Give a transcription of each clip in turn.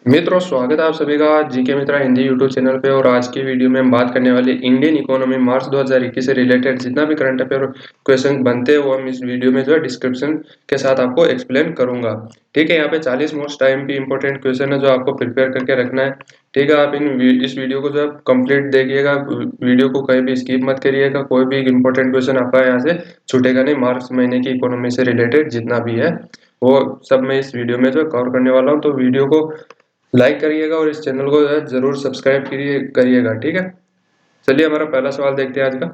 मित्रों, स्वागत है आप सभी का जीके मित्रा हिंदी यूट्यूब चैनल पे। और आज की वीडियो में हम बात करने वाले इंडियन इकोनॉमी मार्च 2021 से रिलेटेड जितना भी करंट अफेयर क्वेश्चन बनते हैं वो हम इस वीडियो में जो है डिस्क्रिप्शन के साथ आपको एक्सप्लेन करूंगा। ठीक है, यहाँ पे 40 मोस्ट टाइम की इंपॉर्टेंट क्वेश्चन है जो आपको प्रिपेयर करके रखना है। ठीक है, आप इस वीडियो को जो है कंप्लीट देखिएगा, वीडियो को कहीं भी स्किप मत करिएगा। कोई भी इंपॉर्टेंट क्वेश्चन आपका यहाँ से छूटेगा नहीं। मार्च महीने की इकोनॉमी से रिलेटेड जितना भी है वो सब मैं इस वीडियो में जो कवर करने वाला हूँ। तो वीडियो को लाइक करिएगा और इस चैनल को जरूर सब्सक्राइब करिएगा। ठीक है, चलिए हमारा पहला सवाल देखते हैं आज का।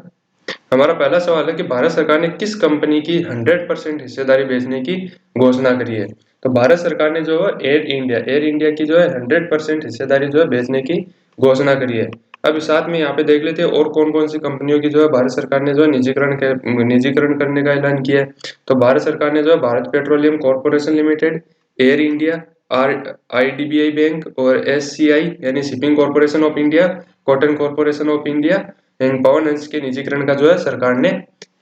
हमारा पहला सवाल है कि भारत सरकार ने किस कंपनी की 100% हिस्सेदारी बेचने की घोषणा करी है। तो भारत सरकार ने जो है एयर इंडिया की जो है 100% हिस्सेदारी जो है बेचने की घोषणा करी है। अब साथ में यहाँ पे देख लेते हैं और कौन कौन सी कंपनियों की जो है भारत सरकार ने जो है निजीकरण करने का ऐलान किया है। तो भारत सरकार ने जो है Bharat petroleum corporation limited, air India, आर आईडीबीआई बैंक और एससीआई यानी shipping corporation of India, cotton corporation of India and Pawan Hans के निजीकरण का जो है सरकार ने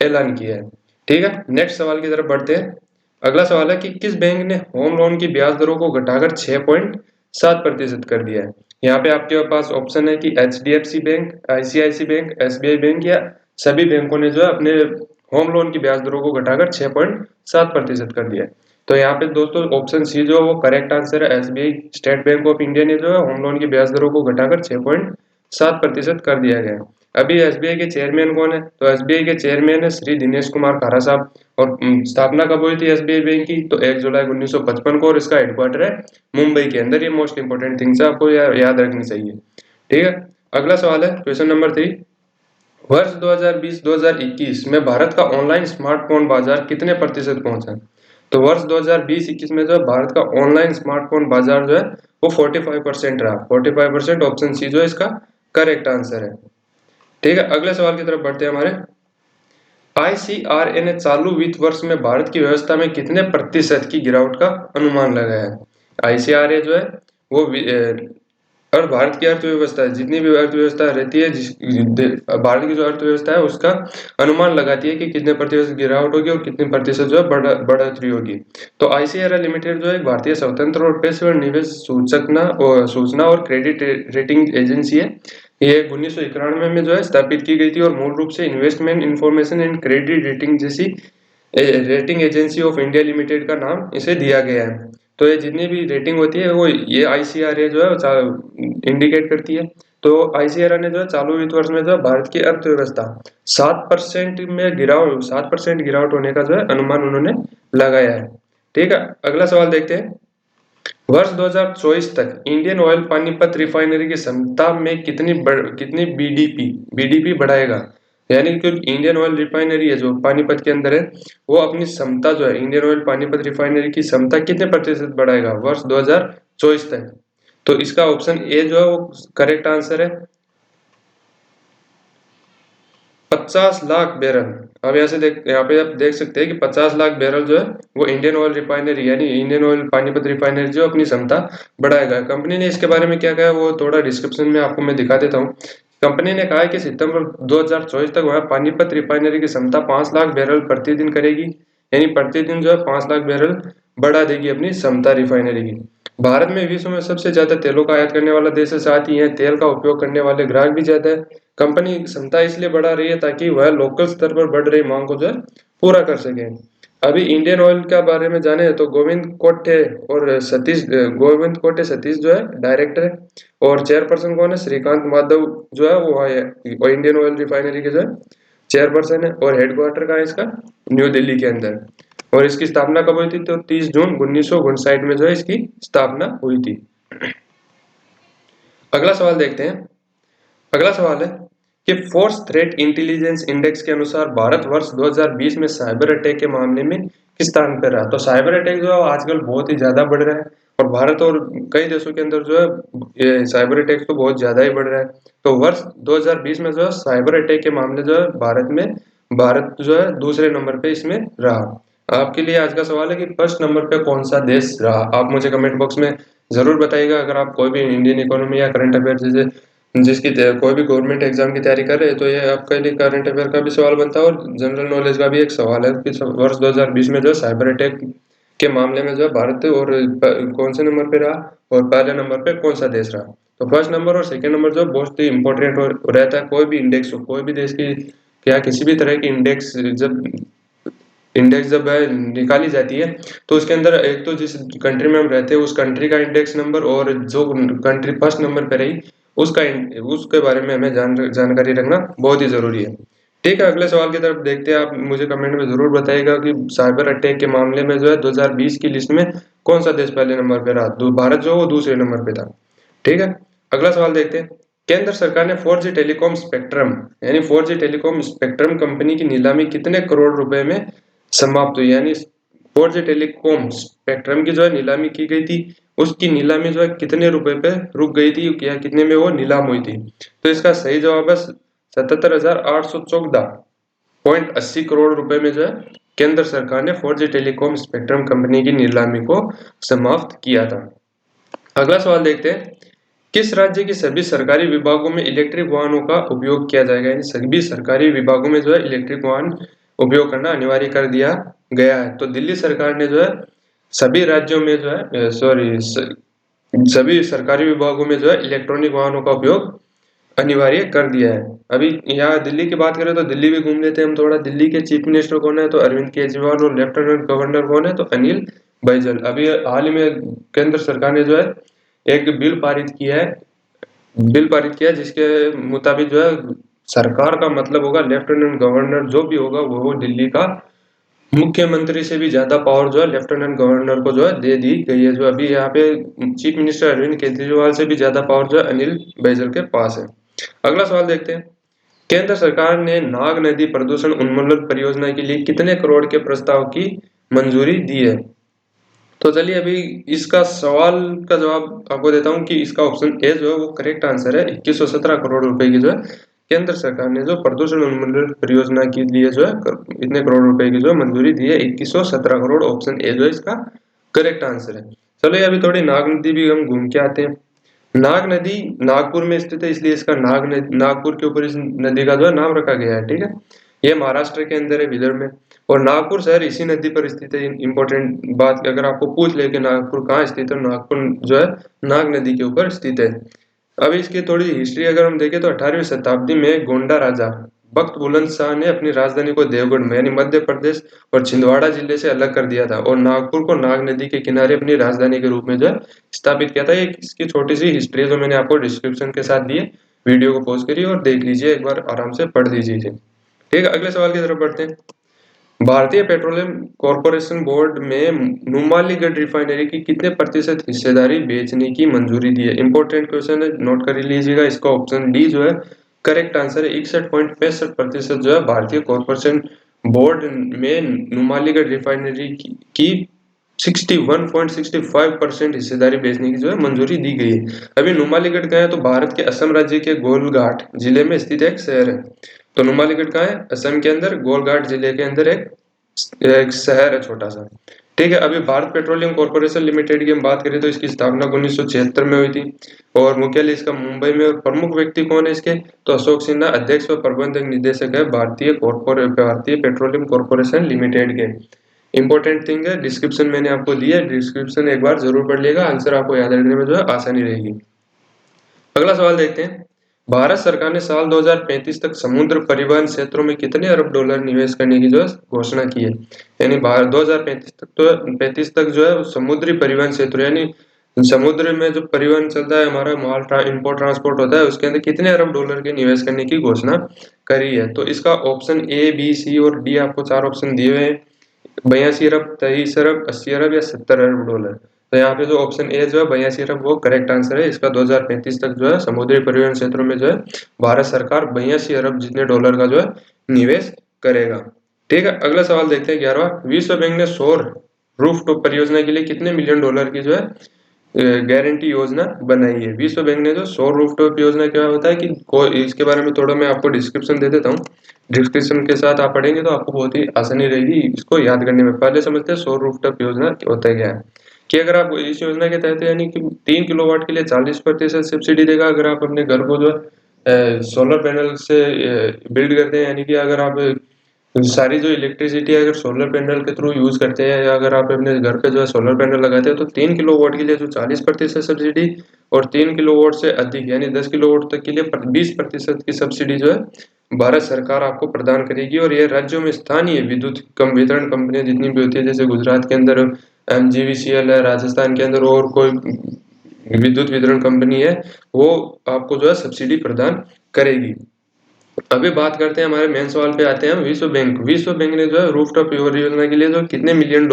ऐलान किया है। ठीक है, नेक्स्ट सवाल की तरफ बढ़ते हैं। अगला सवाल है कि किस बैंक ने होम लोन की ब्याज दरों को घटाकर 6.7% कर दिया है। यहाँ पे आपके पास ऑप्शन है कि HDFC bank, ICICI bank, SBI bank या सभी बैंकों ने जो है अपने होम लोन की ब्याज दरों को घटाकर 6.7% कर दिया है। तो यहाँ पे दोस्तों ऑप्शन सी जो है वो करेक्ट आंसर है। SBI state bank of India ने जो है होम लोन की ब्याज दरों को घटाकर 6.7% कर दिया गया है। अभी एसबीआई के चेयरमैन कौन है? तो एसबीआई के चेयरमैन है श्री दिनेश कुमार खारा साहब। और स्थापना कब हुई थी एसबीआई बैंक की? तो 1 जुलाई 1955 को। और इसका हेडक्वार्टर है मुंबई के अंदर। ये मोस्ट इंपोर्टेंट थिंग्स है, आपको याद रखनी चाहिए। ठीक है, अगला सवाल है क्वेश्चन नंबर 3। वर्ष 2020-2021 में भारत का ऑनलाइन स्मार्टफोन बाजार कितने प्रतिशत पहुंचा? तो वर्ष 2020-21 में जो है भारत का ऑनलाइन स्मार्टफोन बाजार जो है वो 45% रहा। 45%, ऑप्शन सी जो है इसका करेक्ट आंसर है। ठीक है, अगले सवाल की तरफ बढ़ते हैं हमारे। आईसीआरए ने चालू वित्त वर्ष में भारत की व्यवस्था में कितने प्रतिशत की गिरावट का अनुमान लगाया है। आईसीआरए जो है वो और भारत की अर्थव्यवस्था है, जितनी भी अर्थव्यवस्था रहती है भारत की जो अर्थव्यवस्था है उसका अनुमान लगाती है कि कितने प्रतिशत गिरावट होगी और कितने प्रतिशत जो है बढ़ोतरी होगी। तो आईसीआरए लिमिटेड जो है एक भारतीय स्वतंत्र और पेशेवर निवेश सूचना और क्रेडिट रेटिंग एजेंसी है। ये 1991 में जो है स्थापित की गई थी और मूल रूप से investment information and credit rating जैसी rating agency of India limited का नाम इसे दिया गया है। तो ये जितनी भी रेटिंग होती है वो ये आईसीआरए जो है इंडिकेट करती है। तो आईसीआरए ने जो है चालू वित्त वर्ष में जो है भारत की अर्थव्यवस्था 7% गिरावट होने का जो है अनुमान उन्होंने लगाया है। ठीक है, अगला सवाल देखते हैं। वर्ष 2024 तक इंडियन ऑयल पानीपत रिफाइनरी की क्षमता में कितनी बीडीपी बढ़ाएगा। यानी कि इंडियन ऑयल रिफाइनरी है जो पानीपत के अंदर है, वो अपनी क्षमता जो है इंडियन ऑयल पानीपत रिफाइनरी की क्षमता कितने प्रतिशत बढ़ाएगा वर्ष 2024 तक। तो इसका ऑप्शन ए जो है वो करेक्ट आंसर है, 50 लाख बैरल। अब यहाँ पे आप देख सकते हैं कि 50 लाख बैरल जो है वो इंडियन ऑयल रिफाइनरी यानी इंडियन ऑयल पानीपत रिफाइनरी जो अपनी क्षमता बढ़ाएगा। कंपनी ने इसके बारे में क्या कहा है वो थोड़ा डिस्क्रिप्शन में आपको मैं दिखा देता हूँ। कंपनी ने कहा है कि सितंबर 2024 तक वह पानीपत रिफाइनरी की क्षमता 5 लाख बैरल प्रतिदिन करेगी। यानी प्रतिदिन जो है 5 लाख बैरल बढ़ा देगी अपनी क्षमता रिफाइनरी की। भारत में विश्व में सबसे ज्यादा तेलों का आयात करने वाला देश है, साथ ही यहाँ तेल का उपयोग करने वाले ग्राहक भी ज्यादा है। कंपनी क्षमता इसलिए बढ़ा रही है ताकि वह लोकल स्तर पर बढ़ रही मांग को जो है पूरा कर सके। अभी इंडियन ऑयल के बारे में जाने तो गोविंद कोटे सतीश जो है डायरेक्टर है। और चेयरपर्सन कौन है? श्रीकांत माधव जो है वो है इंडियन ऑयल रिफाइनरी के जो है चेयरपर्सन है। और हेडक्वार्टर का है इसका न्यू दिल्ली के अंदर। और इसकी स्थापना कब हुई थी? तो 30 जून 1959 में जो है इसकी स्थापना हुई थी। अगला सवाल देखते हैं। अगला सवाल है कि फोर्स थ्रेट इंटेलिजेंस इंडेक्स के अनुसार भारत वर्ष 2020 में साइबर अटैक के मामले में किस स्थान पर रहा। तो साइबर अटैक जो है आजकल बहुत ही ज्यादा बढ़ रहा है और भारत और कई देशों के अंदर जो है ये साइबर अटैक तो बहुत ज्यादा ही बढ़ रहा है। तो वर्ष 2020 में जो है साइबर अटैक के मामले जो है भारत जो है दूसरे नंबर पे इसमें रहा। आपके लिए आज का सवाल है कि फर्स्ट नंबर पे कौन सा देश रहा। आप मुझे कमेंट बॉक्स में जरूर बताइएगा। अगर आप कोई भी इंडियन इकोनॉमी या करंट अफेयर जैसे कोई भी गवर्नमेंट एग्जाम की तैयारी कर रहे हैं तो ये आपके लिए करंट अफेयर का भी सवाल बनता है और जनरल नॉलेज का भी एक सवाल है कि वर्ष 2020 में जो साइबर अटैक के मामले में जो है भारत और कौन से नंबर पे रहा और पहले नंबर पे कौन सा देश रहा। तो फर्स्ट नंबर और सेकंड नंबर जो बहुत ही इंपॉर्टेंट रहता है। कोई भी इंडेक्स हो, कोई भी देश की या किसी भी तरह की इंडेक्स जब निकाली जाती है तो उसके अंदर एक तो जिस कंट्री में हम रहते हैं उस कंट्री का इंडेक्स नंबर और जो कंट्री फर्स्ट नंबर पे रही उसका उसके बारे में हमें जानकारी रखना बहुत ही जरूरी है। ठीक है, अगले सवाल की तरफ देखते हैं। आप मुझे कमेंट में जरूर बताइएगा कि साइबर अटैक के मामले में जो है 2020 की लिस्ट में कौन सा देश पहले नंबर पे रहा। भारत जो वो दूसरे नंबर पे था। ठीक है, अगला सवाल देखते हैं। केंद्र सरकार ने 4G टेलीकॉम स्पेक्ट्रम यानी 4G टेलीकॉम स्पेक्ट्रम कंपनी की नीलामी कितने करोड़ रुपए में समाप्त हुई। यानी 4G टेलीकॉम स्पेक्ट्रम की जो है नीलामी की गई थी, उसकी नीलामी जो है कितने रुपए पे रुक गई थी या कितने में वो नीलाम हुई थी। तो इसका सही जवाब है 77,814.80 करोड़ रुपए में जो है केंद्र सरकार ने 4G टेलीकॉम स्पेक्ट्रम कंपनी की नीलामी को समाप्त किया था। अगला सवाल देखते हैं। किस राज्य के सभी सरकारी विभागों में इलेक्ट्रिक वाहनों का उपयोग किया जाएगा। यानी सभी सरकारी विभागों में जो है इलेक्ट्रिक वाहन उपयोग करना अनिवार्य कर दिया गया है। तो दिल्ली सरकार ने जो है सभी राज्यों में जो है सभी सरकारी विभागों में जो है इलेक्ट्रॉनिक वाहनों का उपयोग अनिवार्य कर दिया है। अभी यहाँ दिल्ली की बात करें तो दिल्ली भी घूम लेते हैं हम थोड़ा। दिल्ली के चीफ मिनिस्टर कौन है, तो अरविंद केजरीवाल, और लेफ्टिनेंट गवर्नर कौन है, तो अनिल बैजल। अभी हाल ही में केंद्र सरकार ने जो है एक बिल पारित किया जिसके मुताबिक जो है सरकार का मतलब होगा लेफ्टिनेंट गवर्नर जो भी होगा वो दिल्ली का मुख्यमंत्री से भी ज्यादा पावर जो है लेफ्टिनेंट गवर्नर को जो है दे दी गई है। जो अभी यहाँ पे चीफ मिनिस्टर अरविंद केजरीवाल से भी ज्यादा पावर जो है अनिल बैजल के पास है। अगला सवाल देखते हैं। केंद्र सरकार ने नाग नदी प्रदूषण उन्मूलन परियोजना के लिए कितने करोड़ के प्रस्ताव की मंजूरी दी है। तो चलिए अभी इसका सवाल का जवाब आपको देता हूँ कि इसका ऑप्शन ए जो है वो करेक्ट आंसर है। 2117 करोड़ रुपए की जो है केंद्र सरकार ने जो प्रदूषण उन्मूलन परियोजना के लिए जो है इतने करोड़ रुपए की जो मंजूरी दी है। 2117 करोड़, ऑप्शन ए जो है इसका करेक्ट आंसर है। चलिए अभी थोड़ी नाग नदी भी हम घूम के आते हैं। नाग नदी नागपुर में स्थित है, इसलिए इसका नागपुर के ऊपर इस नदी का जो है नाम रखा गया है। ठीक है, ये महाराष्ट्र के अंदर है, विदर्भ में। और नागपुर शहर इसी नदी पर स्थित है। इंपॉर्टेंट बात अगर आपको पूछ ले कि नागपुर कहाँ स्थित है, नागपुर जो है नाग नदी के ऊपर स्थित है। अब इसकी थोड़ी हिस्ट्री अगर हम देखें तो 18वीं शताब्दी में गोंडा राजा बख्त बुलंद शाह ने अपनी राजधानी को देवगढ़ में यानी मध्य प्रदेश और छिंदवाड़ा जिले से अलग कर दिया था और नागपुर को नाग नदी के किनारे अपनी राजधानी के रूप में जो है स्थापित किया था। एक इसकी छोटी सी हिस्ट्री जो मैंने आपको डिस्क्रिप्शन के साथ दी है, वीडियो को पॉज करिए और देख लीजिए, एक बार आराम से पढ़ लीजिए। ठीक है, अगले सवाल की तरफ बढ़ते हैं। भारतीय पेट्रोलियम कॉर्पोरेशन बोर्ड में नुमालीगढ़ रिफाइनरी की कितने प्रतिशत हिस्सेदारी बेचने की मंजूरी दी है। इंपॉर्टेंट क्वेश्चन है, नोट कर लीजिएगा। इसका ऑप्शन डी जो है करेक्ट आंसर है। 61.65% जो है भारतीय कॉर्पोरेशन बोर्ड में नुमालीगढ़ रिफाइनरी की 61.65% हिस्सेदारी बेचने की जो है मंजूरी दी गई है। अभी नुमालीगढ़ कहाँ है, तो भारत के असम राज्य के गोलघाट जिले में स्थित एक शहर है। तो नुमालीगढ़ कहाँ है, असम के अंदर गोलघाट जिले के अंदर एक शहर है छोटा सा। ठीक है, अभी भारत पेट्रोलियम कॉर्पोरेशन लिमिटेड की हम बात करें तो इसकी स्थापना 1976 में हुई थी और मुख्यालय इसका मुंबई में। और प्रमुख व्यक्ति कौन है इसके, तो अशोक सिन्हा अध्यक्ष व प्रबंधक निदेशक है भारतीय पेट्रोलियम कॉर्पोरेशन लिमिटेड के। इंपॉर्टेंट थिंग है, डिस्क्रिप्शन मैंने आपको दिया है, डिस्क्रिप्शन एक बार जरूर पढ़ लेगा, आंसर आपको याद रखने में जो है आसानी रहेगी। अगला सवाल देखते हैं। भारत सरकार ने साल 2035 तक समुद्र परिवहन क्षेत्रों में कितने अरब डॉलर निवेश करने की जो है घोषणा की है। यानी 2035 तक जो है समुद्री परिवहन क्षेत्र यानी समुद्र में जो परिवहन चलता है हमारा माल इंपोर्ट ट्रांसपोर्ट होता है उसके अंदर कितने अरब डॉलर के निवेश करने की घोषणा करी है। तो इसका ऑप्शन ए, बी, सी और डी आपको चार ऑप्शन दिए हुए हैं। 82 अरब, 23 अरब, 80 अरब या 70 अरब डॉलर। तो यहाँ पे जो ऑप्शन ए जो है 82 अरब वो करेक्ट आंसर है। इसका 2035 तक जो है समुद्री परिवहन क्षेत्रों में जो है भारत सरकार 82 अरब जितने डॉलर का जो है निवेश करेगा। ठीक है, अगला सवाल देखते हैं 11वां। विश्व बैंक ने सौर रूफटॉप परियोजना के लिए कितने मिलियन डॉलर की जो है गारंटी योजना बनाई है। विश्व बैंक ने जो सौर रूफटॉप योजना क्या होता है कि इसके बारे में थोड़ा मैं आपको डिस्क्रिप्शन दे देता हूँ। डिस्क्रिप्शन के साथ आप पढ़ेंगे तो आपको बहुत ही आसानी रहेगी इसको याद करने में। पहले समझते हैं सौर रूफटॉप योजना होता है क्या है। कि अगर आप इस योजना के तहत यानी कि 3 किलोवाट के लिए 40% सब्सिडी देगा अगर आप अपने घर को जो सोलर पैनल से बिल्ड करते हैं। यानी कि अगर आप सारी जो इलेक्ट्रिसिटी अगर सोलर पैनल के थ्रू यूज करते हैं या अगर आप अपने घर पे जो है सोलर पैनल लगाते हैं तो 3 किलोवाट के लिए जो 40% सब्सिडी और 3 किलोवाट से अधिक यानी 10 किलोवाट तक के लिए 20% की सब्सिडी जो है भारत सरकार आपको प्रदान करेगी। और ये राज्यों में स्थानीय विद्युत वितरण कंपनियां जितनी भी होती है, जैसे गुजरात के अंदर MGVCL है, राजस्थान के अंदर और कोई विद्युत वितरण कंपनी है, वो आपको जो है सब्सिडी प्रदान करेगी। अभी बात करते हैं, हमारे मेन सवाल पे आते हैं हम। विश्व बैंक ने जो है रूफटॉप योजना के लिए जो कितने मिलियन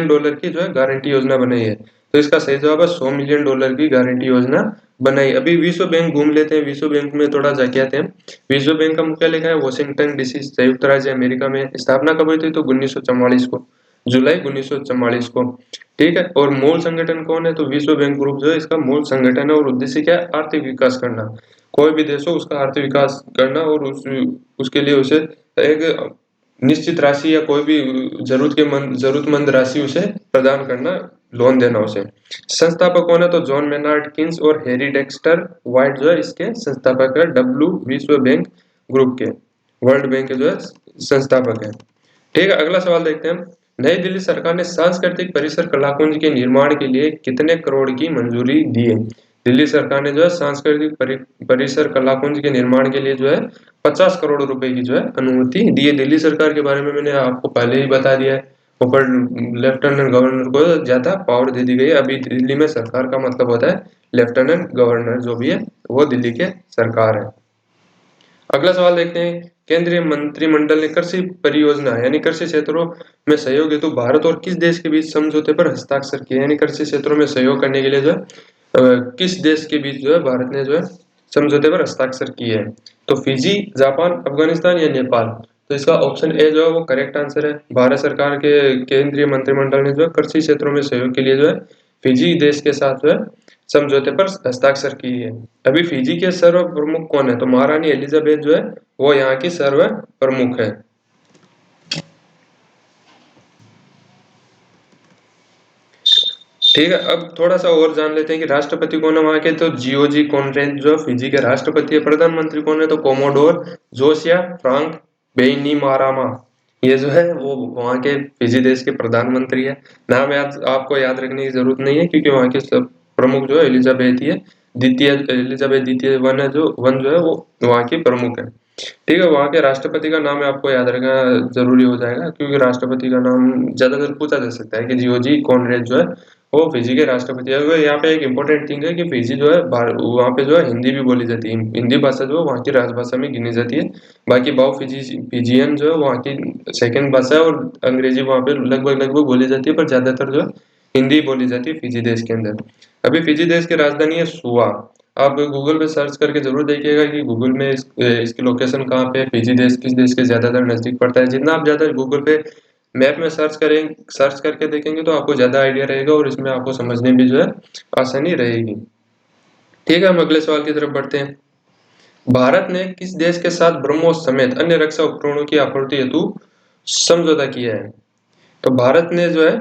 डॉलर की जो है गारंटी योजना बनाई है। तो इसका सही जवाब है 100 मिलियन डॉलर की गारंटी योजना बनाई। अभी विश्व बैंक घूम लेते हैं, विश्व बैंक में थोड़ा जाके आते हैं। विश्व बैंक का मुख्यालय है वॉशिंगटन DC, संयुक्त राज्य अमेरिका में। स्थापना कब हुई थी? तो 1944 को, जुलाई 1944 को। ठीक है, और मूल संगठन कौन है? तो विश्व बैंक ग्रुप जो है इसका मूल संगठन है। और उद्देश्य क्या है? आर्थिक विकास करना। कोई भी देश हो उसका आर्थिक विकास करना और उसके लिए उसे एक निश्चित राशि या कोई भी जरूरतमंद राशि उसे प्रदान करना, लोन देना उसे। संस्थापक कौन है? तो जॉन मेनार्ड किन्स और हैरी डेक्स्टर वाइट जो है इसके संस्थापक है, विश्व बैंक ग्रुप के, वर्ल्ड बैंक के जो है संस्थापक है। ठीक है, अगला सवाल देखते हैं हम। नई दिल्ली सरकार ने सांस्कृतिक परिसर कलाकुंज के निर्माण के लिए कितने करोड़ की मंजूरी दी है? दिल्ली सरकार ने जो है सांस्कृतिक परिसर कलाकुंज के निर्माण के लिए जो है 50 करोड़ रुपए की जो है अनुमति दी है। दिल्ली सरकार के बारे में मैंने आपको पहले ही बता दिया है। ऊपर लेफ्टिनेंट गवर्नर को ज्यादा पावर दे दी गई है। अभी दिल्ली में सरकार का मतलब होता है लेफ्टिनेंट गवर्नर, जो भी है वो दिल्ली के सरकार है। अगला सवाल देखते हैं। केंद्रीय मंत्रिमंडल ने कृषि परियोजना यानी कृषि क्षेत्रों में सहयोग हेतु भारत और किस देश के बीच समझौते पर हस्ताक्षर किए? यानी कृषि क्षेत्रों में सहयोग करने के लिए जो है किस देश के बीच जो है भारत ने जो है समझौते पर हस्ताक्षर किए हैं? तो फिजी, जापान, अफगानिस्तान या नेपाल? तो इसका ऑप्शन ए जो है वो करेक्ट आंसर है। भारत सरकार के केंद्रीय मंत्रिमंडल ने जो है कृषि क्षेत्रों में सहयोग के लिए जो है फिजी देश के साथ जो है समझौते पर हस्ताक्षर की है। अभी फिजी के सर्व प्रमुख कौन है? तो महारानी एलिजाबेथ जो है वो यहाँ की सर्व प्रमुख है। ठीक है, अब थोड़ा सा और जान लेते हैं कि राष्ट्रपति कौन है वहां के। तो जियोजी कॉनरेड जो फिजी के राष्ट्रपति है। प्रधानमंत्री कौन है? तो कोमोडोर जोसिया फ्रांक बैनिमारामा, ये जो है वो वहां के फिजी देश के प्रधानमंत्री है। नाम आपको याद रखने की जरूरत नहीं है, क्योंकि वहां के सब प्रमुख जो है एलिजाबेथ ही है। एलिजाबेथ द्वितीय वन जो है वो वहां की प्रमुख है। ठीक है, वहाँ के राष्ट्रपति का नाम आपको याद रखना जरूरी हो जाएगा, क्योंकि राष्ट्रपति का नाम ज्यादातर पूछा जा सकता है कि जियोजी कॉनरेड जो है वो फिजी के राष्ट्रपति है। अगर यहाँ पे एक इम्पोर्टेंट थिंग है कि फिजी जो है वहाँ पे जो है हिंदी भी बोली जाती है। हिंदी भाषा जो है वहाँ की राजभाषा में गिनी जाती है। बाकी फिजियन जो है वहाँ की सेकंड भाषा है, और अंग्रेजी वहाँ पे लगभग लगभग बोली जाती है, पर ज्यादातर जो है हिंदी बोली जाती है फिजी देश के अंदर। अभी फिजी देश की राजधानी है सुआ। आप गूगल पे सर्च करके जरूर देखिएगा कि गूगल में इसकी लोकेशन कहाँ पे है, फिजी देश किस देश के ज्यादातर नजदीक पड़ता है। जितना आप ज्यादा गूगल पे मैप में सर्च करके देखेंगे तो आपको ज्यादा आइडिया रहेगा और इसमें आपको समझने भी जो है आसानी रहेगी। ठीक है, हम अगले सवाल की तरफ बढ़ते हैं। भारत ने किस देश के साथ ब्रह्मोस समेत अन्य रक्षा उपकरणों की आपूर्ति हेतु समझौता किया है? तो भारत ने जो है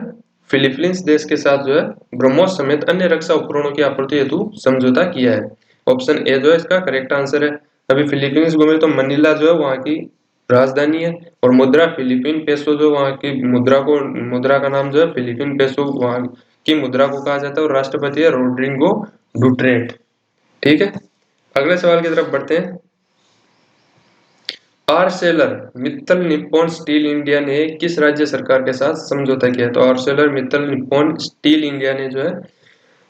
फिलीपींस देश के साथ जो है ब्रह्मोस समेत अन्य रक्षा उपकरणों की आपूर्ति हेतु समझौता किया है। ऑप्शन ए जो है इसका करेक्ट आंसर है। अभी फिलीपींस घूमे तो मनीला जो है वहाँ की राजधानी है, और मुद्रा फिलीपीन पेसो जो वहाँ की मुद्रा का नाम जो है फिलीपीन पेसो वहाँ की मुद्रा को कहा जाता है, और राष्ट्रपति है रोड्रिगो डुटेर्टे। ठीक है, अगले सवाल की तरफ बढ़ते हैं। Arcelor Mittal Nippon steel India ने किस राज्य सरकार के साथ समझौता किया? तो Arcelor Mittal Nippon steel India ने जो है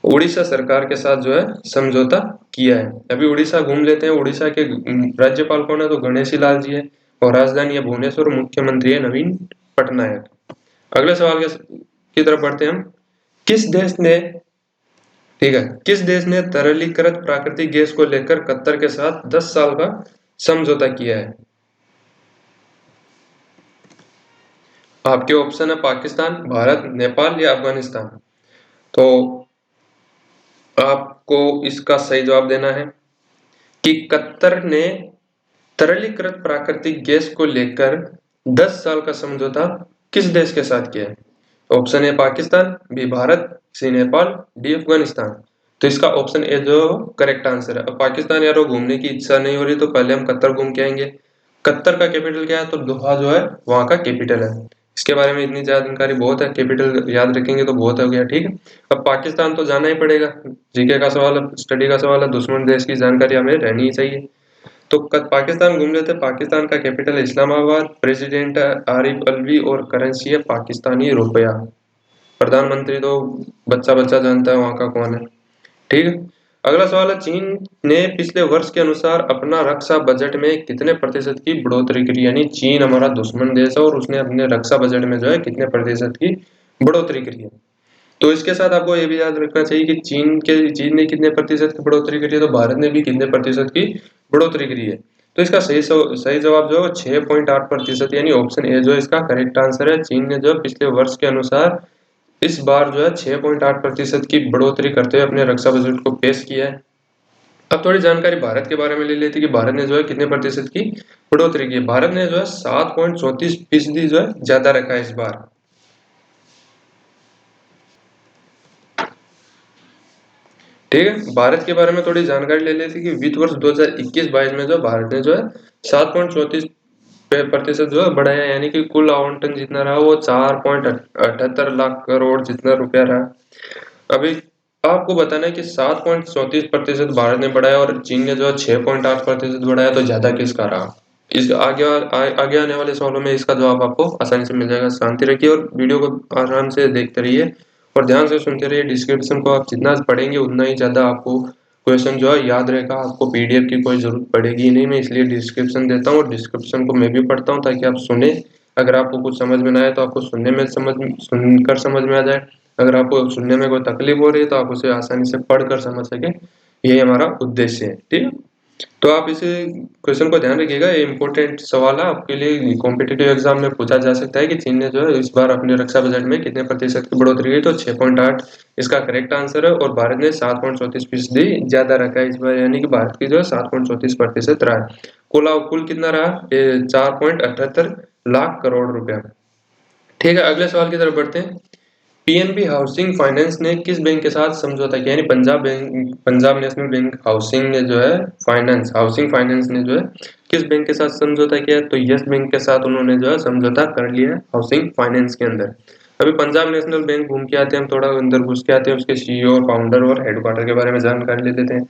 उड़ीसा सरकार के साथ जो है समझौता किया है। अभी उड़ीसा घूम लेते हैं। उड़ीसा के राज्यपाल कौन है? तो गणेशी लाल जी है, और राजधानी है भुवनेश्वर, मुख्यमंत्री है नवीन पटनायक। अगले सवाल की तरफ बढ़ते हैं हम। किस देश ने ठीक है, किस देश ने तरलीकृत प्राकृतिक गैस को लेकर कतर के साथ 10 साल का समझौता किया है? आपके ऑप्शन है पाकिस्तान, भारत, नेपाल या अफगानिस्तान। तो आपको इसका सही जवाब देना है कि कतर ने तरलीकृत प्राकृतिक गैस को लेकर 10 साल का समझौता किस देश के साथ किया है? Option A Pakistan, B Bharat, C Nepal, D Afghanistan. तो इसका ऑप्शन ए जो करेक्ट आंसर है। अब पाकिस्तान यारो घूमने की इच्छा नहीं हो रही तो पहले हम कतर घूम के आएंगे। कतर का कैपिटल क्या है? तो दोहा जो है वहाँ का कैपिटल है। इसके बारे में इतनी ज्यादा जानकारी बहुत है, कैपिटल याद रखेंगे तो बहुत हो गया। ठीक है, अब पाकिस्तान तो जाना ही पड़ेगा, जीके का सवाल है, स्टडी का सवाल है, दुश्मन देश की जानकारी हमें रहनी ही चाहिए। तो पाकिस्तान घूम लेते हैं। पाकिस्तान का कैपिटल इस्लामाबाद, प्रेसिडेंट है आरिफ अलवी और करेंसी है पाकिस्तानी रुपया। प्रधानमंत्री तो बच्चा बच्चा जानता है वहाँ का कौन है। ठीक है, अगला सवाल है, चीन ने पिछले वर्ष के अनुसार अपना रक्षा बजट में कितने प्रतिशत की बढ़ोतरी करी? यानी चीन हमारा दुश्मन देश है और उसने अपने रक्षा बजट में जो है कितने प्रतिशत की बढ़ोतरी करी है। तो इसके साथ आपको ये भी याद रखना चाहिए कि चीन ने कितने प्रतिशत की बढ़ोतरी करी है, तो भारत ने भी कितने प्रतिशत की बढ़ोतरी करी है। तो इसका सही जवाब जो है 6.8%, यानी ऑप्शन ए जो है इसका करेक्ट आंसर है। चीन ने जो पिछले वर्ष के अनुसार इस बार जो है 6.8% की बढ़ोतरी करते हुए अपने रक्षा बजट को पेश किया है। अब थोड़ी जानकारी भारत के बारे में ले लेते हैं कि भारत ने जो है कितने प्रतिशत की बढ़ोतरी की है। भारत ने जो है 7.34% जो है ज्यादा रखा है इस बार। ठीक है, भारत के बारे में थोड़ी जानकारी ले लेते हैं कि वित्त वर्ष 2021-22 में जो भारत ने जो है 7.34% जो है बढ़ाया, यानी कि कुल आवंटन जितना रहा वो 4.78 लाख करोड़ जितना रुपया रहा। अभी आपको बताना है कि 7.34% भारत ने बढ़ाया और चीन ने जो है 6.8% बढ़ाया, तो ज्यादा किसका रहा? इस आगे आने वाले सवालों में इसका जवाब आपको आसानी से मिल जाएगा। शांति रखिए और वीडियो को आराम से देखते रहिए और ध्यान से सुनते रहिए। डिस्क्रिप्शन को आप जितना पढ़ेंगे उतना ही ज्यादा आपको क्वेश्चन जो है याद रहेगा। आपको पीडीएफ की कोई जरूरत पड़ेगी ही नहीं, मैं इसलिए डिस्क्रिप्शन देता हूँ और डिस्क्रिप्शन को मैं भी पढ़ता हूँ ताकि आप सुने। अगर आपको कुछ समझ में ना आए तो आपको सुनकर समझ में आ जाए। अगर आपको सुनने में कोई तकलीफ हो रही है तो आप उसे आसानी से पढ़कर समझ सके, यही हमारा उद्देश्य है। ठीक है, तो आप इसे क्वेश्चन को ध्यान रखिएगा, ये इंपॉर्टेंट सवाल है आपके लिए, कॉम्पिटिटिव एग्जाम में पूछा जा सकता है कि चीन ने जो है इस बार अपने रक्षा बजट में कितने प्रतिशत की बढ़ोतरी की? तो 6.8 इसका करेक्ट आंसर है और भारत ने 7.34% ज्यादा रखा है इस बार, यानी कि भारत की जो है 7.34% रहा है। कुल कितना रहा? 4.78 लाख करोड़ रुपया। ठीक है, अगले सवाल की तरफ बढ़ते हैं। पीएनबी हाउसिंग फाइनेंस ने किस बैंक के साथ समझौता किया? यानी पंजाब नेशनल बैंक हाउसिंग ने जो है हाउसिंग फाइनेंस ने जो है किस बैंक के साथ समझौता किया? तो यस बैंक के साथ उन्होंने जो है समझौता कर लिया है हाउसिंग फाइनेंस के अंदर। अभी पंजाब नेशनल बैंक घूम के आते हैं, हम थोड़ा अंदर घुस के आते हैं, उसके सीईओ, फाउंडर और हेडक्वार्टर के बारे में जानकारी ले लेते हैं।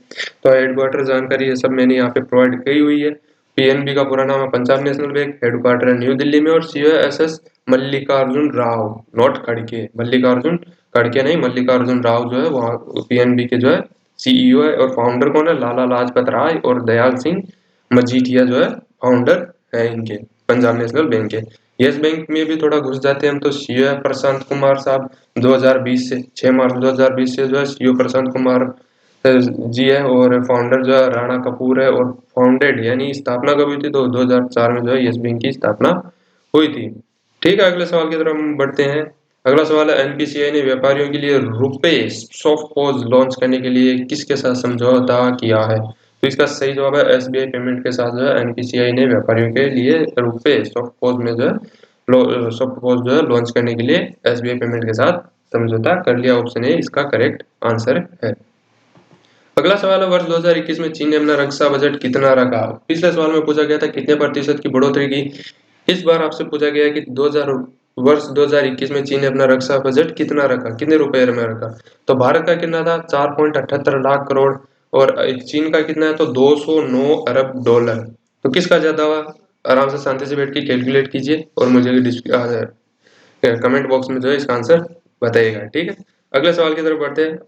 तो हेडक्वार्टर जानकारी ये सब मैंने यहाँ पे प्रोवाइड की हुई है। पीएनबी का पूरा नाम है पंजाब नेशनल बैंक, हेडक्वार्टर है न्यू दिल्ली में और CEO SS Mallikarjun Rao, not खड़के, मल्लिकार्जुन खड़के नहीं, मल्लिकार्जुन राव जो है वहाँ पीएनबी के जो है सीईओ है। और फाउंडर कौन है? लाला लाजपत राय और दयाल सिंह मजीठिया जो है फाउंडर है इनके, पंजाब नेशनल बैंक के। यस बैंक में भी थोड़ा घुस जाते हैं हम, तो सीईओ है प्रशांत कुमार साहब, 2020 से 6 मार्च 2020 से जो है सीईओ प्रशांत कुमार जी है और फाउंडर जो है राणा कपूर है। और फाउंडेड यानी स्थापना कब हुई थी? तो 2004 में जो है यस बैंक की स्थापना हुई थी। ठीक है, अगले सवाल की तरफ हम बढ़ते हैं। अगला सवाल है, एनपीसीआई ने व्यापारियों के लिए रुपे सॉफ्ट पॉज लॉन्च करने के लिए किसके साथ समझौता किया है? तो इसका सही जवाब है एसबीआई पेमेंट के साथ जो है एनपीसीआई ने व्यापारियों के लिए रुपे सॉफ्ट पॉज में जो है सॉफ्ट पॉज जो है लॉन्च करने के लिए एसबीआई पेमेंट के साथ समझौता कर लिया। ऑप्शन ए इसका करेक्ट आंसर है। अगला सवाल है, वर्ष 2021 में चीन ने अपना रक्षा बजट कितना रखा? पिछले सवाल में पूछा गया था कितने प्रतिशत की बढ़ोतरी की। इस बार आपसे पूछा गया है कि वर्ष 2021 में चीन ने अपना रक्षा बजट कितना रखा, कितने रुपए में रखा? तो भारत का कितना था? 4.78 लाख करोड़। और चीन का कितना है? तो 209 अरब डॉलर। तो किसका ज्यादा हुआ? आराम से शांति से बैठ के कैलकुलेट कीजिए और मुझे कमेंट बॉक्स में जो है इसका आंसर बताइएगा। ठीक है, अगले सवाल की तरफ बढ़ते हैं।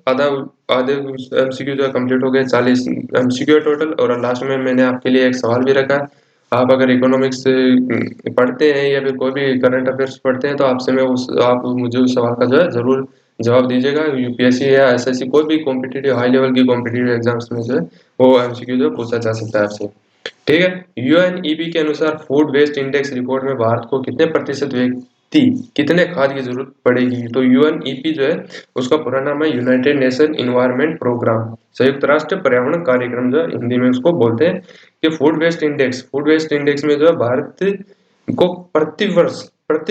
आधे एमसीक्यू जो है कंप्लीट हो गए, 40 एमसीक्यू टोटल, और लास्ट में मैंने आपके लिए एक सवाल भी रखा है। आप अगर इकोनॉमिक्स पढ़ते हैं या फिर कोई भी करंट अफेयर्स पढ़ते हैं तो आप मुझे उस सवाल का जो है जरूर जवाब दीजिएगा। यूपीएससी या एसएससी कोई भी कॉम्पिटिटिव हाई लेवल की कॉम्पिटिटिव एग्जाम्स में जो है वो एमसीक्यू जो पूछा जा सकता है आपसे। ठीक है, यूएनईपी के अनुसार फूड वेस्ट इंडेक्स रिपोर्ट में भारत को कितने प्रतिशत व्यक्ति कितने खाद की जरूरत पड़ेगी? तो यूएनईपी जो है उसका पूरा नाम है यूनाइटेड नेशन इन्वायरमेंट प्रोग्राम, संयुक्त राष्ट्र पर्यावरण कार्यक्रम जो है हिंदी में उसको बोलते हैं। कि फूड वेस्ट इंडेक्स में जो है भारत को प्रति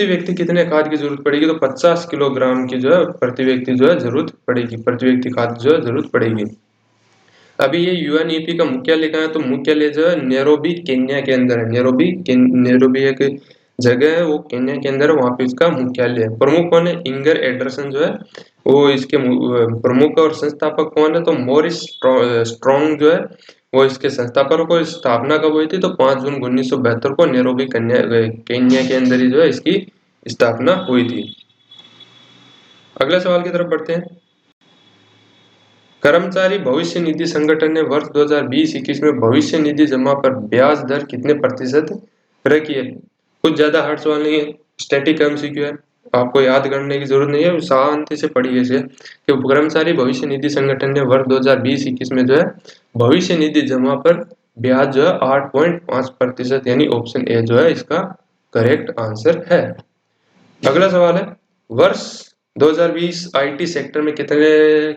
व्यक्ति कितने खाद की जरूरत पड़ेगी? तो 50 किलोग्राम की जो है प्रति व्यक्ति जो है जरूरत पड़ेगी, प्रति व्यक्ति खाद जो है जरूरत पड़ेगी। अभी ये यूएनईपी का मुख्यालय कहाँ है, तो मुख्यालय जो है नैरोबी केन्या के अंदर है। नैरोबी एक जगह है, वो केन्या के अंदर है, वहाँ पे इसका मुख्यालय है। प्रमुख कौन है, इंगर एंडरसन जो है वो इसके प्रमुख और संस्थापक कौन है, तो मॉरिस स्ट्रॉन्ग जो है वो इसके संस्थापक को। स्थापना कब हुई थी, तो 5 जून 1972 को नैरोबी केन्या के अंदर ही जो है इसकी स्थापना हुई थी। अगले सवाल की तरफ बढ़ते हैं। कर्मचारी भविष्य निधि संगठन ने वर्ष 2020-21 में भविष्य निधि जमा पर ब्याज दर कितने प्रतिशत रखी है। कुछ ज्यादा हार्ड सवाल नहीं है, स्टैटिक एमसीक्यू है, आपको याद करने की जरूरत नहीं है, शांति से पढ़िए इसे। कि कर्मचारी भविष्य निधि संगठन ने वर्ष 2020-21 में जो है भविष्य निधि जमा पर ब्याज जो है 8.5%, यानी ऑप्शन ए जो है इसका करेक्ट आंसर है। अगला सवाल है, वर्ष 2020 आईटी सेक्टर में कितने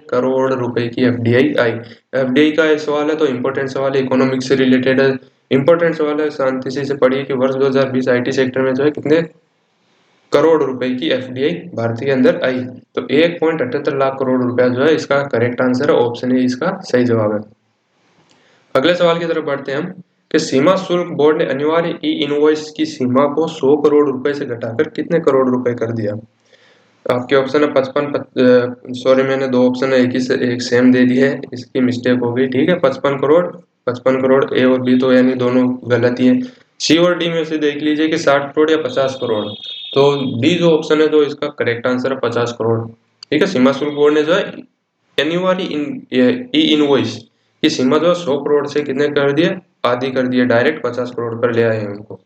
करोड़ रुपए की एफडीआई आई। एफडीआई का सवाल है तो इंपॉर्टेंट सवाल है, इकोनॉमिक्स से रिलेटेड है, इंपॉर्टेंट सवाल है, शांति से इसे पढ़िए कि वर्ष 2020 आईटी सेक्टर में जो है कितने करोड़ रुपए की एफडीआई भारत के अंदर आई। तो 1.78 लाख करोड़ रुपया जो है इसका करेक्ट आंसर है, ऑप्शन ए इसका सही जवाब है। अगले सवाल की तरफ बढ़ते हैं हम कि सीमा शुल्क बोर्ड ने अनिवार्य ई इनवॉइस की सीमा को 100 करोड़ रुपए से घटाकर कितने करोड़ रुपए कर दिया। आपके ऑप्शन है 55, सॉरी मैंने दो ऑप्शन है, एक सेम दे दी है, इसकी मिस्टेक हो गई, ठीक है। 55 करोड़, 55 करोड़ ए और बी तो यानी दोनों गलत ही है। सी और डी में से देख लीजिए कि 60 करोड़ या 50 करोड़, तो बी जो ऑप्शन है तो इसका करेक्ट आंसर है 50 करोड़, ठीक है। सीमा शुल्क बोर्ड ने जो है एन्युअरी ई इनवॉइस की सीमा जो है 100 करोड़ से कितने कर दिए, आधी कर दिए, डायरेक्ट 50 करोड़ पर ले आए हैं उनको।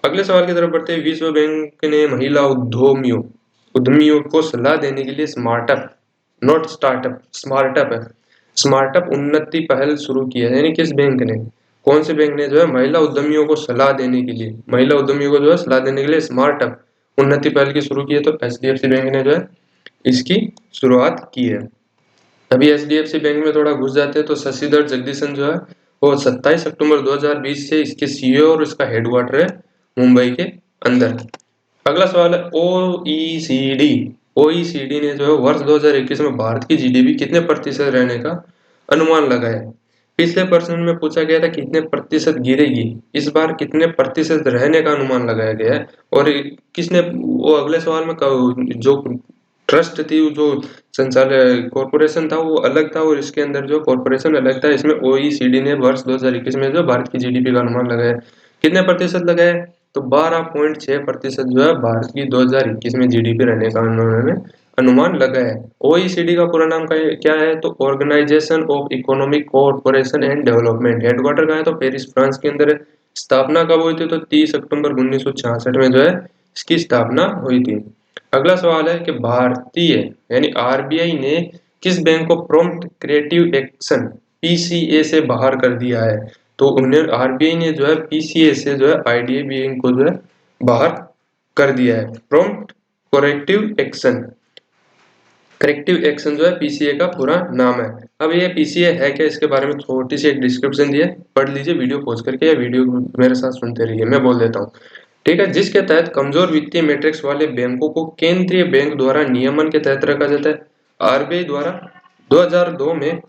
अगले सवाल की तरफ बढ़ते हैं। विश्व बैंक ने महिला उद्यमियों को सलाह देने के लिए स्मार्टअप, नॉट स्टार्टअप, स्मार्टअप है, स्मार्टअप उन्नति पहल शुरू की है। यानी किस बैंक ने, कौन से बैंक ने जो है महिला उद्यमियों को सलाह देने के लिए, महिला उद्यमियों को जो है सलाह देने के लिए स्मार्टअप उन्नति पहल की शुरू की है, तो एचडीएफसी बैंक ने जो है इसकी शुरुआत की है। अभी एचडीएफसी बैंक में थोड़ा घुस जाते हैं तो शशिधर जगदीशन जो है वो 27 अक्टूबर 2020 से इसके सीईओ और इसका हेडक्वार्टर है मुंबई के अंदर। अगला सवाल है ओईसीडी, ओईसीडी ने जो है वर्ष 2021 में भारत की जीडीपी कितने प्रतिशत रहने का अनुमान लगाया। पिछले प्रश्न में पूछा गया था कितने प्रतिशत गिरेगी, इस बार कितने प्रतिशत रहने का अनुमान लगाया गया है। और किसने, वो अगले सवाल में जो ट्रस्ट थी, जो संचालक कॉर्पोरेशन था वो अलग था और इसके अंदर जो कॉर्पोरेशन अलग था। इसमें ओईसीडी ने वर्ष 2021 में जो भारत की जीडीपी का अनुमान लगाया, कितने प्रतिशत लगाया, तो 12.6% जो है भारत की 2021 में जीडीपी रहने का उन्होंने अनुमान लगाया है। ओईसीडी का पूरा नाम क्या है, तो organisation of economic cooperation and development. Headquarter कहाँ है, तो पेरिस फ्रांस के अंदर है। स्थापना कब हुई थी, तो 30 अक्टूबर 1966 में जो है इसकी स्थापना हुई थी। अगला सवाल है कि भारतीय यानी आरबीआई ने किस बैंक को प्रॉम्प्ट क्रिएटिव एक्शन पीसीए से बाहर कर दिया है। तो उन्हें आरबीआई ने जो है पीसीए से जो है आईडीबीआई बैंक को जो है बाहर कर दिया है। प्रॉम्प्ट करेक्टिव एक्शन जो है पीसीए का पूरा नाम है। अब ये पीसीए है क्या, इसके बारे में छोटी सी एक डिस्क्रिप्शन दी है, पढ़ लीजिए वीडियो पॉज करके, या वीडियो मेरे साथ सुनते रहिए, मैं बोल देता हूँ, ठीक है। जिसके तहत कमजोर वित्तीय मैट्रिक्स वाले बैंकों को केंद्रीय बैंक द्वारा नियमन के तहत रखा जाता है। आरबीआई द्वारा 2002 में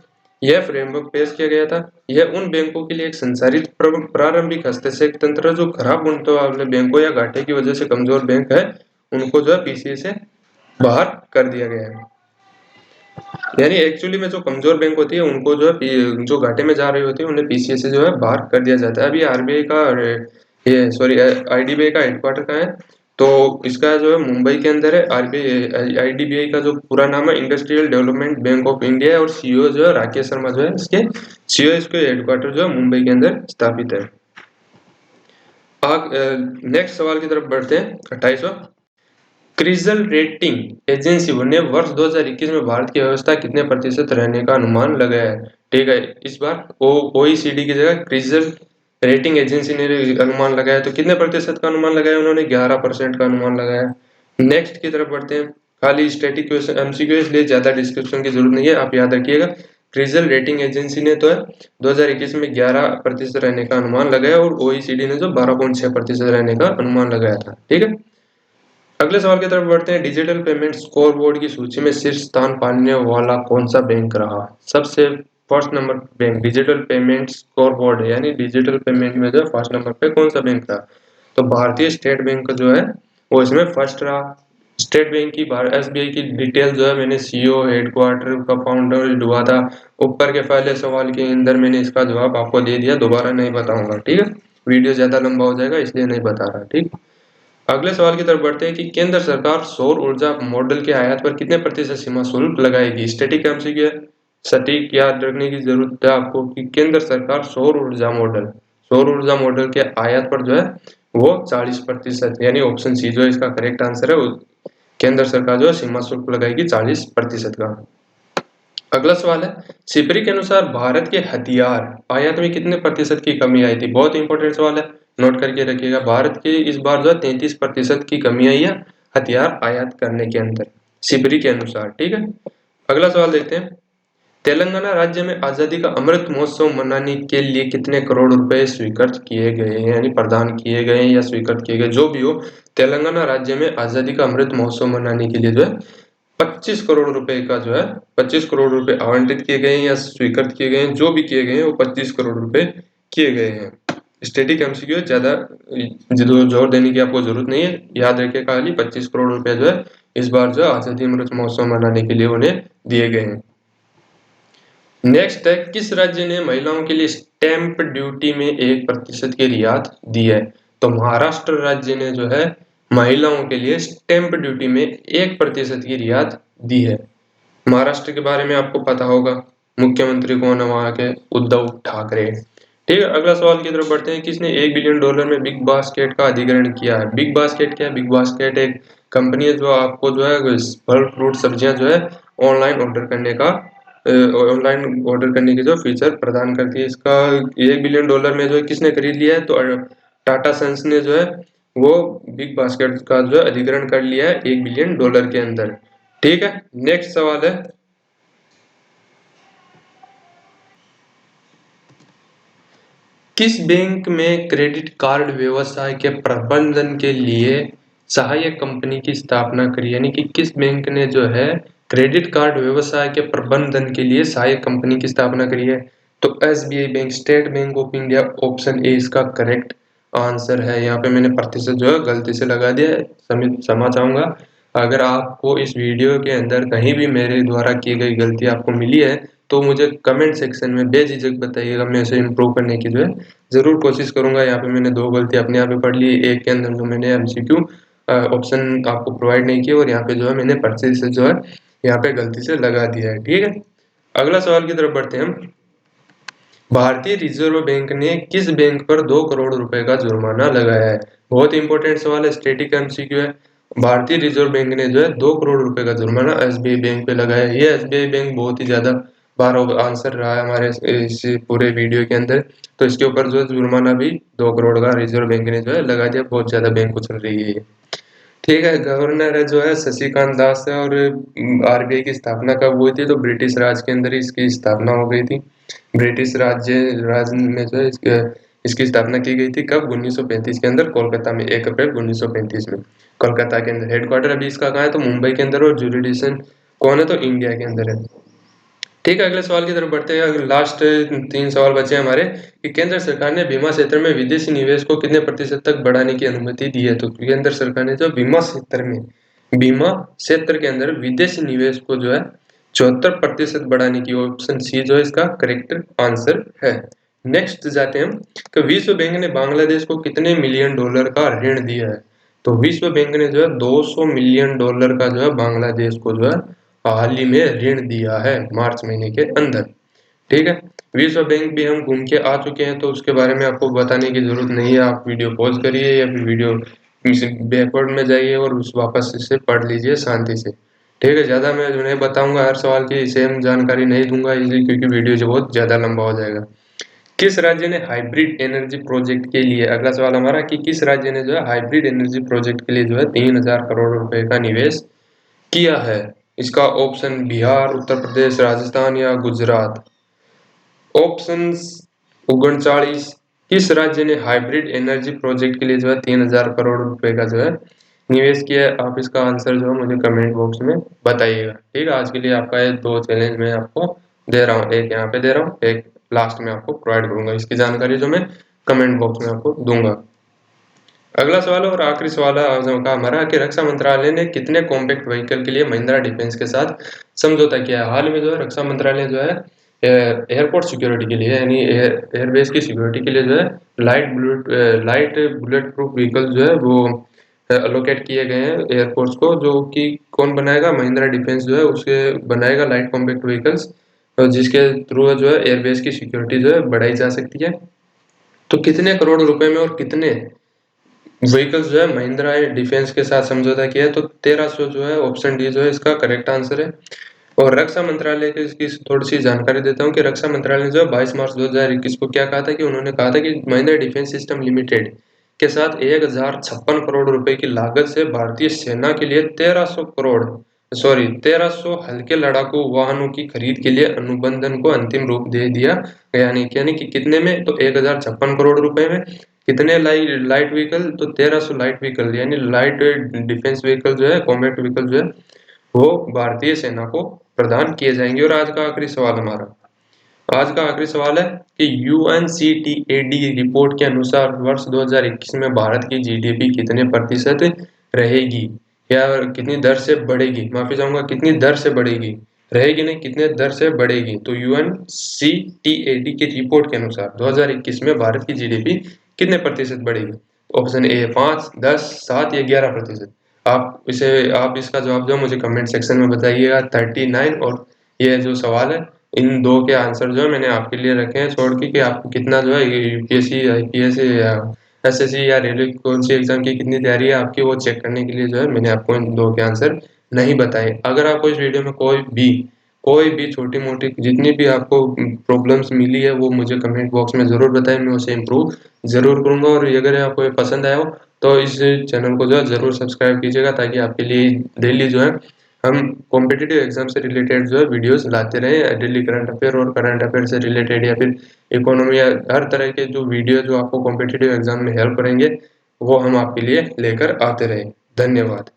यह फ्रेमवर्क पेश किया गया था। यह उन बैंकों के लिए एक संचारित प्रारंभिक हस्तक्षेप तंत्र जो खराब गुणवत्ता वाले बैंकों या घाटे की वजह से कमजोर बैंक है उनको जो है पीसीए से बाहर कर दिया गया है। यानी एक्चुअली में जो कमजोर बैंक होती है उनको जो है, जो घाटे में जा रही होती है, उन्हें पीसीए से जो है बाहर कर दिया जाता है। अभी आरबीआई का ये सॉरी आईडीबीआई का हेडक्वार्टर कहाँ है, तो इसका जो है मुंबई के अंदर है। आरबीआई आईडीबीआई का जो पूरा नाम है industrial development bank of India है, और सीईओ जो है राकेश शर्मा जो है इसके सीईओ, इसके हेडक्वार्टर जो है मुंबई के अंदर स्थापित है। नेक्स्ट सवाल की तरफ बढ़ते हैं। 28वां, क्रिजल रेटिंग एजेंसी ने वर्ष 2021 में भारत की अर्थव्यवस्था कितने प्रतिशत रहने का अनुमान लगाया है। ठीक है, इस बार ओईसीडी की जगह क्रिजल रेटिंग एजेंसी ने अनुमान लगाया, तो कितने प्रतिशत का अनुमान लगाया उन्होंने, 11% का अनुमान लगाया। नेक्स्ट की तरफ बढ़ते हैं। खाली स्टैटिक क्वेश्चन एमसीक्यू, इसलिए ज्यादा डिस्क्रिप्शन की जरूरत नहीं है, आप याद रखिएगा। क्रिजल रेटिंग एजेंसी ने तो है 2021 में 11% रहने का अनुमान लगाया, और ओईसीडी ने जो 12.6% रहने का अनुमान लगाया था, ठीक है। अगले सवाल की तरफ बढ़ते हैं। डिजिटल पेमेंट स्कोरबोर्ड की सूची में शीर्ष स्थान पाने वाला कौन सा बैंक रहा। सबसे first number bank digital payment score board है, यानी डिजिटल पेमेंट में जो फर्स्ट नंबर पे कौन सा बैंक था, तो भारतीय स्टेट बैंक जो है वो इसमें फर्स्ट रहा। स्टेट बैंक की एसबीआई की डिटेल जो है मैंने सीईओ, हेडक्वार्टर का फाउंडर हुआ था, ऊपर के पहले सवाल के अंदर मैंने इसका जवाब आपको दे दिया, दोबारा नहीं बताऊंगा, ठीक है, वीडियो ज्यादा लंबा हो जाएगा इसलिए नहीं बता रहा, ठीक। अगले सवाल की तरफ बढ़ते हैं कि केंद्र सरकार सौर ऊर्जा मॉडल के आयात पर कितने प्रतिशत सीमा शुल्क लगाएगी। स्टैटिक एमसीक्यू है, सटीक याद रखने की जरूरत है आपको कि केंद्र सरकार सौर ऊर्जा मॉडल के आयात पर जो है वो 40%, यानी ऑप्शन सी जो है इसका करेक्ट आंसर है। केंद्र सरकार जो है सीमा शुल्क लगाएगी 40% का। अगला सवाल है, सिपरी के अनुसार भारत के हथियार आयात में कितने प्रतिशत की कमी आई थी। बहुत इंपॉर्टेंट सवाल है, नोट करके रखिएगा। भारत के इस बार जो है 33% की कमी आई है हथियार आयात करने के अंदर, सिपरी के अनुसार, ठीक है। अगला सवाल देखते हैं, तेलंगाना राज्य में आजादी का अमृत महोत्सव मनाने के लिए कितने करोड़ रुपए स्वीकृत किए गए हैं, यानी प्रदान किए गए हैं या स्वीकृत किए गए, जो भी हो, तेलंगाना राज्य में आजादी का अमृत महोत्सव मनाने के लिए जो है 25 करोड़ रुपए का जो है 25 करोड़ रुपए आवंटित किए गए हैं या स्वीकृत किए गए हैं, जो भी किए गए हैं वो 25 करोड़ रुपए किए गए हैं। स्टैटिक एमसीक्यू ज्यादा जोर देने की आपको जरूरत नहीं है, याद रखिए खाली 25 करोड़ रुपए जो है इस बार जो आजादी अमृत महोत्सव मनाने के लिए उन्हें दिए गए हैं। नेक्स्ट है, किस राज्य ने महिलाओं के लिए स्टैंप ड्यूटी में 1% की रियायत दी है। तो महाराष्ट्र राज्य ने जो है महिलाओं के लिए स्टैंप ड्यूटी में 1% की रियायत दी है। महाराष्ट्र के बारे में आपको पता होगा, मुख्यमंत्री कौन है वहां के, उद्धव ठाकरे, ठीक है। अगला सवाल की तरफ बढ़ते हैं, किसने $1 बिलियन में बिग बास्केट का अधिग्रहण किया है। बिग बास्केट क्या है, बिग बास्केट एक कंपनी है जो आपको जो है फल फ्रूट सब्जियां जो है ऑनलाइन ऑर्डर करने की जो फीचर प्रदान करती है। इसका $1 बिलियन में जो है किसने खरीद लिया है, तो टाटा सन्स ने जो है वो बिग बास्केट का जो है अधिग्रहण कर लिया है $1 बिलियन के अंदर, ठीक है। नेक्स्ट सवाल है, किस बैंक में क्रेडिट कार्ड व्यवसाय के प्रबंधन के लिए सहायक कंपनी की स्थापना करी, यानी कि किस बैंक ने जो है क्रेडिट कार्ड व्यवसाय के प्रबंधन के लिए सहायक कंपनी की स्थापना करी है। तो SBI bank, state bank of India, option A इसका करेक्ट आंसर है। यहाँ पे मैंने प्रतिशत जो है गलती से लगा दिया है, क्षमा चाहूंगा। अगर आपको इस वीडियो के अंदर कहीं भी मेरे द्वारा की गई गलती आपको मिली है तो मुझे कमेंट सेक्शन में बेझिझक बताइएगा, मैं इसे इम्प्रूव करने की जो है जरूर कोशिश करूंगा। यहाँ पे मैंने 2 गलती अपने आप ही पढ़ ली, एक के अंदर जो मैंने एमसीक्यू ऑप्शन आपको प्रोवाइड नहीं किया और यहाँ पे जो है मैंने पर्चे से जो है यहाँ पे गलती से लगा दिया है, ठीक है। अगला सवाल की तरफ बढ़ते हैं हम, भारतीय रिजर्व बैंक ने किस बैंक पर 2 करोड़ रुपए का जुर्माना लगाया है। बहुत इंपॉर्टेंट सवाल है, स्टैटिक एमसीक्यू है। भारतीय रिजर्व बैंक ने जो है 2 करोड़ रुपए का जुर्माना एसबीआई बैंक पे लगाया है। ये एसबीआई बैंक बहुत ही ज्यादा बार आंसर रहा है हमारे इस पूरे वीडियो के अंदर, तो इसके ऊपर जो है जुर्माना भी 2 करोड़ का रिजर्व बैंक ने जो है लगा दिया। बहुत ज्यादा बैंक उछल रही है ये, ठीक है। गवर्नर है जो है शशिकांत दास है, और आरबीआई की स्थापना कब हुई थी, तो ब्रिटिश राज के अंदर इसकी स्थापना हो गई थी। ब्रिटिश राज में जो है इसकी स्थापना की गई थी कब, 1935 के अंदर, कोलकाता में, 1 अप्रैल 1935 में कोलकाता के अंदर। हेडक्वार्टर अभी इसका कहाँ है, तो मुंबई के अंदर, और जुरिडिक्शन कौन है, तो इंडिया के अंदर है, ठीक है। अगले सवाल की तरफ बढ़ते हैं, लास्ट 3 सवाल बचे हैं हमारे, कि केंद्र सरकार ने बीमा क्षेत्र में विदेशी निवेश को कितने प्रतिशत तक बढ़ाने की अनुमति दी है। तो केंद्र सरकार ने जो बीमा क्षेत्र के अंदर विदेशी निवेश को जो है 74% बढ़ाने की, ऑप्शन सी जो है इसका करेक्ट आंसर है। नेक्स्ट जाते हैं हम, कि विश्व बैंक ने बांग्लादेश को कितने $1 मिलियन का ऋण दिया है। तो विश्व बैंक ने जो है $200 मिलियन का जो है बांग्लादेश को जो है हाल ही में ऋण दिया है मार्च महीने के अंदर, ठीक है। विश्व बैंक भी हम घूम के आ चुके हैं, तो उसके बारे में आपको बताने की जरूरत नहीं है। आप वीडियो पॉज करिए या फिर वीडियो बैकवर्ड में जाइए और उस वापस से पढ़ लीजिए शांति से, ठीक है। ज्यादा मैं जो नहीं बताऊंगा, हर सवाल की सेम जानकारी नहीं दूंगा इसलिए, क्योंकि वीडियो जो बहुत ज्यादा लंबा हो जाएगा। किस राज्य ने हाइब्रिड एनर्जी प्रोजेक्ट के लिए, अगला सवाल हमारा, कि किस राज्य ने जो है हाइब्रिड एनर्जी प्रोजेक्ट के लिए जो है 3000 करोड़ रुपए का निवेश किया है। इसका ऑप्शन बिहार, उत्तर प्रदेश, राजस्थान या गुजरात। ऑप्शंस 39, किस राज्य ने हाइब्रिड एनर्जी प्रोजेक्ट के लिए जो है 3000 करोड़ रुपए का जो है निवेश किया है। आप इसका आंसर जो है मुझे कमेंट बॉक्स में बताइएगा, ठीक है। आज के लिए आपका ये 2 चैलेंज मैं आपको दे रहा हूँ, एक यहाँ पे दे रहा हूँ, एक लास्ट में आपको प्रोवाइड करूंगा इसकी जानकारी जो मैं कमेंट बॉक्स में आपको दूंगा। अगला सवाल और आखिरी सवाल है आज का हमारा कि रक्षा मंत्रालय ने कितने कॉम्पैक्ट व्हीकल के लिए महिंद्रा डिफेंस के साथ समझौता किया है। हाल में जो है रक्षा मंत्रालय जो है एयरपोर्ट सिक्योरिटी के लिए यानी एयरबेस की सिक्योरिटी के लिए जो है लाइट बुलेट प्रूफ व्हीकल जो है वो अलोकेट किए गए हैं एयरफोर्स को, जो कि कौन बनाएगा, महिंद्रा डिफेंस जो है उसके बनाएगा लाइट कॉम्पैक्ट व्हीकल्स, जिसके थ्रू जो है एयरबेस की सिक्योरिटी जो है बढ़ाई जा सकती है। तो कितने करोड़ रुपए में और कितने व्हीकल्स जो है महिंद्रा डिफेंस के साथ समझौता किया है, तो 1300 जो है ऑप्शन डी जो है इसका करेक्ट आंसर है। और रक्षा मंत्रालय की इसकी थोड़ी सी जानकारी देता हूँ कि रक्षा मंत्रालय ने जो है 22 मार्च 2021 को क्या कहा था कि उन्होंने कहा था कि महिंद्रा डिफेंस सिस्टम लिमिटेड के साथ 1056 करोड़ रुपए की लागत से भारतीय सेना के लिए 1300 हल्के लड़ाकू वाहनों की खरीद के लिए अनुबंधन को अंतिम रूप दे दिया गया। यानी कि कितने में, तो 1056 करोड़ रुपए में। कितने लाइट व्हीकल, तो 1300 लाइट व्हीकल यानी लाइट डिफेंस व्हीकल जो है, कॉम्बैक्ट व्हीकल जो है वो भारतीय सेना को प्रदान किए जाएंगे। और आज का आखिरी सवाल हमारा, आज का आखिरी सवाल है कि यूएनसीटीएडी रिपोर्ट के अनुसार वर्ष 2021 में भारत की जीडीपी कितने प्रतिशत रहेगी या कितनी दर से बढ़ेगी, माफी चाहूंगा, कितनी दर से बढ़ेगी, रहेगी नहीं, कितने दर से बढ़ेगी। तो यूएनसीटीएडी की रिपोर्ट के अनुसार 2021 में भारत की जीडीपी कितने प्रतिशत बढ़ेगी। ऑप्शन ए 5, 10, 7 या 11%। आप इसका जवाब जो मुझे कमेंट सेक्शन में बताइएगा। 39 और ये जो सवाल है, इन दो के आंसर जो है मैंने आपके लिए रखे हैं छोड़ के, कि आपको कितना जो है यूपीएससी, आईपीएस या एसएससी या रेलवे कौन सी एग्जाम की कितनी तैयारी है आपकी, वो चेक करने के लिए जो है मैंने आपको इन दो के आंसर नहीं बताए। अगर आपको इस वीडियो में कोई भी छोटी मोटी जितनी भी आपको प्रॉब्लम्स मिली है वो मुझे कमेंट बॉक्स में जरूर बताएं, मैं उसे इम्प्रूव जरूर करूंगा। और अगर आपको ये पसंद आया हो तो इस चैनल को जो है जरूर सब्सक्राइब कीजिएगा, ताकि आपके लिए डेली जो है हम कॉम्पिटिटिव एग्जाम से रिलेटेड जो है वीडियोस लाते रहे, डेली करंट अफेयर और करंट अफेयर से रिलेटेड या फिर इकोनॉमी या हर तरह के जो वीडियो जो आपको कॉम्पिटिटिव एग्जाम में हेल्प करेंगे वो हम आपके लिए लेकर आते रहे। धन्यवाद।